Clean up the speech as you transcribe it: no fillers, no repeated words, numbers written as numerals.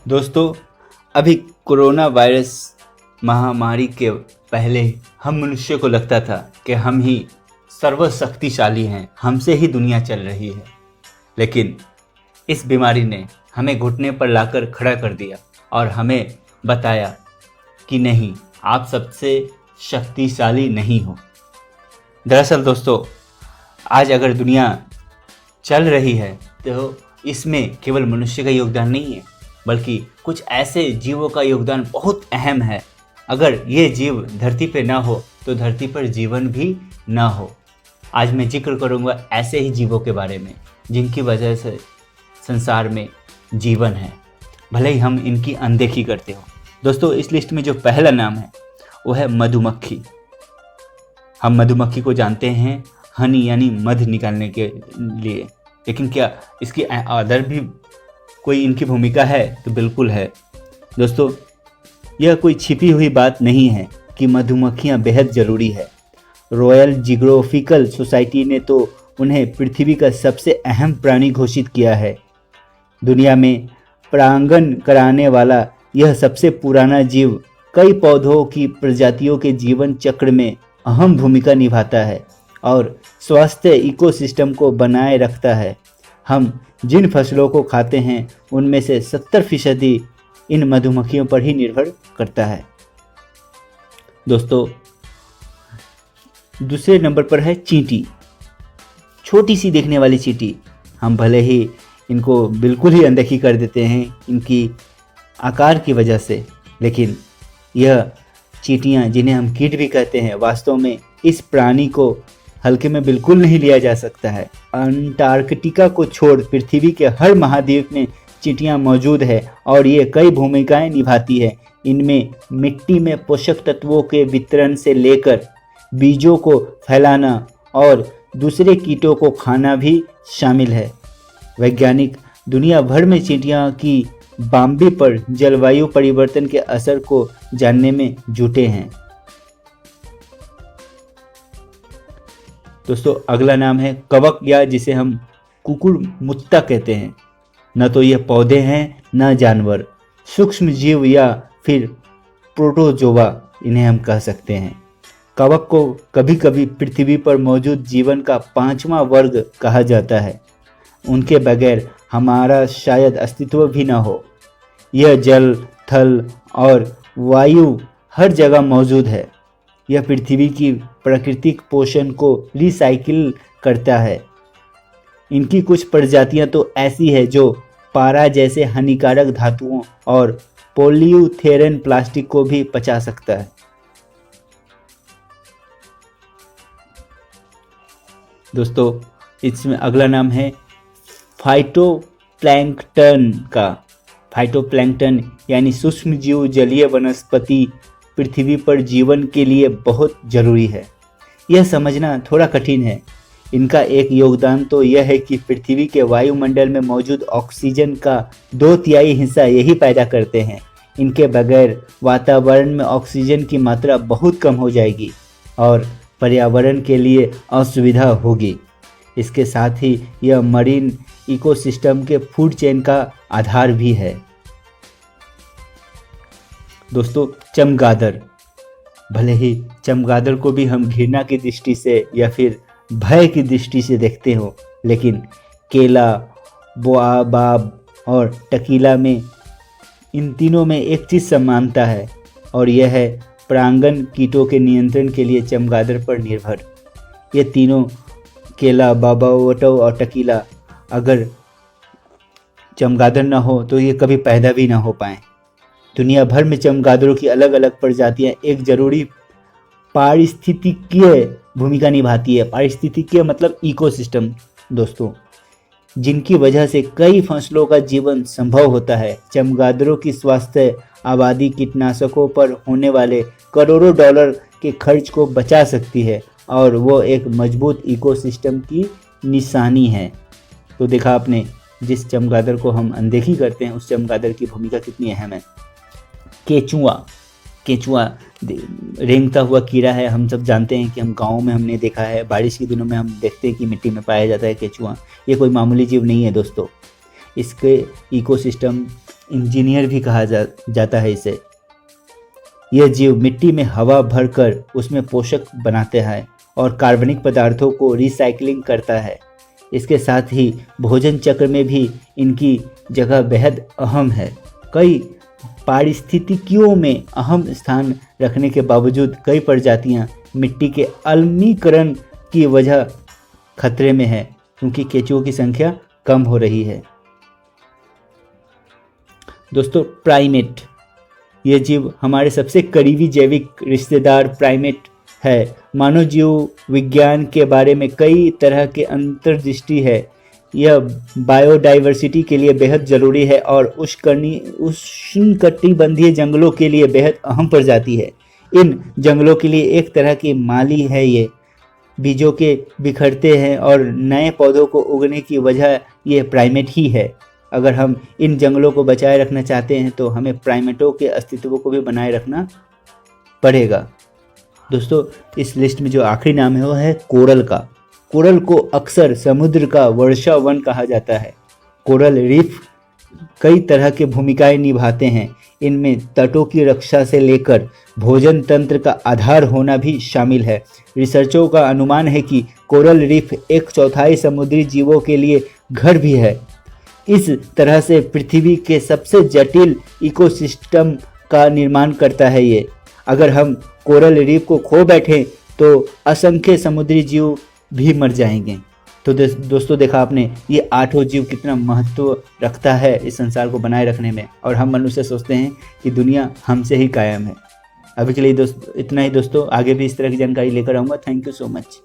दोस्तों, अभी corona virus महामारी के पहले हम मनुष्य को लगता था कि हम ही सर्वशक्तिशाली हैं, हमसे ही दुनिया चल रही है। लेकिन इस बीमारी ने हमें घुटने पर लाकर खड़ा कर दिया और हमें बताया कि नहीं, आप सबसे शक्तिशाली नहीं हो। दरअसल दोस्तों, आज अगर दुनिया चल रही है तो इसमें केवल मनुष्य का योगदान नहीं है, बल्कि कुछ ऐसे जीवों का योगदान बहुत अहम है। अगर ये जीव धरती पे ना हो तो धरती पर जीवन भी ना हो। आज मैं जिक्र करूँगा ऐसे ही जीवों के बारे में जिनकी वजह से संसार में जीवन है, भले ही हम इनकी अनदेखी करते हो। दोस्तों, इस लिस्ट में जो पहला नाम है वो है मधुमक्खी। हम मधुमक्खी को जानते हैं हनी यानी मध निकालने के लिए, लेकिन क्या इसकी अदर भी कोई इनकी भूमिका है? तो बिल्कुल है दोस्तों। यह कोई छिपी हुई बात नहीं है कि मधुमक्खियां बेहद ज़रूरी है। रॉयल जियोग्राफिकल सोसाइटी ने तो उन्हें पृथ्वी का सबसे अहम प्राणी घोषित किया है। दुनिया में परागण कराने वाला यह सबसे पुराना जीव कई पौधों की प्रजातियों के जीवन चक्र में अहम भूमिका निभाता है और स्वस्थ इकोसिस्टम को बनाए रखता है। हम जिन फसलों को खाते हैं उनमें से 70% इन मधुमक्खियों पर ही निर्भर करता है। दोस्तों, दूसरे नंबर पर है चींटी। छोटी सी देखने वाली चींटी। हम भले ही इनको बिल्कुल ही अनदेखी कर देते हैं इनकी आकार की वजह से, लेकिन यह चींटियां, जिन्हें हम कीट भी कहते हैं, वास्तव में इस प्राणी को हल्के में बिल्कुल नहीं लिया जा सकता है। अंटार्कटिका को छोड़ पृथ्वी के हर महाद्वीप में चींटियां मौजूद है और ये कई भूमिकाएं निभाती है। इनमें मिट्टी में पोषक तत्वों के वितरण से लेकर बीजों को फैलाना और दूसरे कीटों को खाना भी शामिल है। वैज्ञानिक दुनिया भर में चींटियां की बाम्बी पर जलवायु परिवर्तन के असर को जानने में जुटे हैं। दोस्तों, अगला नाम है कवक, या जिसे हम कुकुरमुत्ता कहते हैं। न तो ये पौधे हैं न जानवर, सूक्ष्म जीव या फिर प्रोटोजोआ इन्हें हम कह सकते हैं। कवक को कभी कभी पृथ्वी पर मौजूद जीवन का 5वां वर्ग कहा जाता है। उनके बगैर हमारा शायद अस्तित्व भी न हो। यह जल, थल और वायु हर जगह मौजूद है। यह पृथ्वी की प्राकृतिक पोषण को रिसाइकिल करता है। इनकी कुछ प्रजातियां तो ऐसी है जो पारा जैसे हानिकारक धातुओं और पॉलीयूरेथेन प्लास्टिक को भी पचा सकता है। दोस्तों, इसमें अगला नाम है फाइटोप्लैंक्टन का। फाइटोप्लैंक्टन यानी सूक्ष्म जीव जलीय वनस्पति पृथ्वी पर जीवन के लिए बहुत जरूरी है। यह समझना थोड़ा कठिन है। इनका एक योगदान तो यह है कि पृथ्वी के वायुमंडल में मौजूद ऑक्सीजन का 2/3 हिस्सा यही पैदा करते हैं। इनके बगैर वातावरण में ऑक्सीजन की मात्रा बहुत कम हो जाएगी और पर्यावरण के लिए असुविधा होगी। इसके साथ ही यह मरीन इकोसिस्टम के फूड चेन का आधार भी है। दोस्तों, चमगादड़। भले ही चमगादड़ को भी हम घृणा की दृष्टि से या फिर भय की दृष्टि से देखते हो, लेकिन केला, बोआबाब और टकीला में इन तीनों में एक चीज़ समानता है और यह है परागण कीटों के नियंत्रण के लिए चमगादड़ पर निर्भर। ये तीनों, केला, बाबावटो और टकीला, अगर चमगादड़ ना हो तो ये कभी पैदा भी ना हो पाए। दुनिया भर में चमगादड़ों की अलग अलग प्रजातियां एक जरूरी पारिस्थितिकीय भूमिका निभाती है। पारिस्थितिकीय मतलब इकोसिस्टम दोस्तों, जिनकी वजह से कई फसलों का जीवन संभव होता है। चमगादड़ों की स्वास्थ्य आबादी कीटनाशकों पर होने वाले करोड़ों डॉलर के खर्च को बचा सकती है और वो एक मजबूत इकोसिस्टम की निशानी है। तो देखा आपने, जिस चमगादड़ को हम अनदेखी करते हैं उस चमगादड़ की भूमिका कितनी अहम है। केचुआ रेंगता हुआ कीड़ा है। हम सब जानते हैं कि हम गाँव में हमने देखा है, बारिश के दिनों में हम देखते हैं कि मिट्टी में पाया जाता है केचुआ। ये कोई मामूली जीव नहीं है दोस्तों। इसके इकोसिस्टम इंजीनियर भी कहा जाता है इसे। यह जीव मिट्टी में हवा भरकर उसमें पोषक बनाते हैं और कार्बनिक पदार्थों को रिसाइकलिंग करता है। इसके साथ ही भोजन चक्र में भी इनकी जगह बेहद अहम है। कई पारिस्थितिकियों में अहम स्थान रखने के बावजूद कई प्रजातियां मिट्टी के अलमीकरण की वजह खतरे में है, क्योंकि केंचुओं की संख्या कम हो रही है। दोस्तों, प्राइमेट, यह जीव हमारे सबसे करीबी जैविक रिश्तेदार प्राइमेट है। मानव जीव विज्ञान के बारे में कई तरह के अंतर्दृष्टि है। यह बायोडाइवर्सिटी के लिए बेहद ज़रूरी है और उष्णकटिबंधीय जंगलों के लिए बेहद अहम प्रजाति है। इन जंगलों के लिए एक तरह की माली है। ये बीजों के बिखरते हैं और नए पौधों को उगने की वजह ये प्राइमेट ही है। अगर हम इन जंगलों को बचाए रखना चाहते हैं तो हमें प्राइमेटों के अस्तित्व को भी बनाए रखना पड़ेगा। दोस्तों, इस लिस्ट में जो आखिरी नाम है वो है कोरल का। कोरल को अक्सर समुद्र का वर्षा वन कहा जाता है। कोरल रीफ कई तरह की भूमिकाएं निभाते हैं। इनमें तटों की रक्षा से लेकर भोजन तंत्र का आधार होना भी शामिल है। रिसर्चरों का अनुमान है कि कोरल रीफ 1/4 समुद्री जीवों के लिए घर भी है। इस तरह से पृथ्वी के सबसे जटिल इकोसिस्टम का निर्माण करता है ये। अगर हम कोरल रीफ को खो बैठें तो असंख्य समुद्री जीव भी मर जाएंगे। तो दोस्तों, देखा आपने ये 8 जीव कितना महत्व रखता है इस संसार को बनाए रखने में, और हम मनुष्य सोचते हैं कि दुनिया हमसे ही कायम है। अभी के लिए इतना ही दोस्तों, आगे भी इस तरह की जानकारी लेकर आऊँगा। Thank you so much.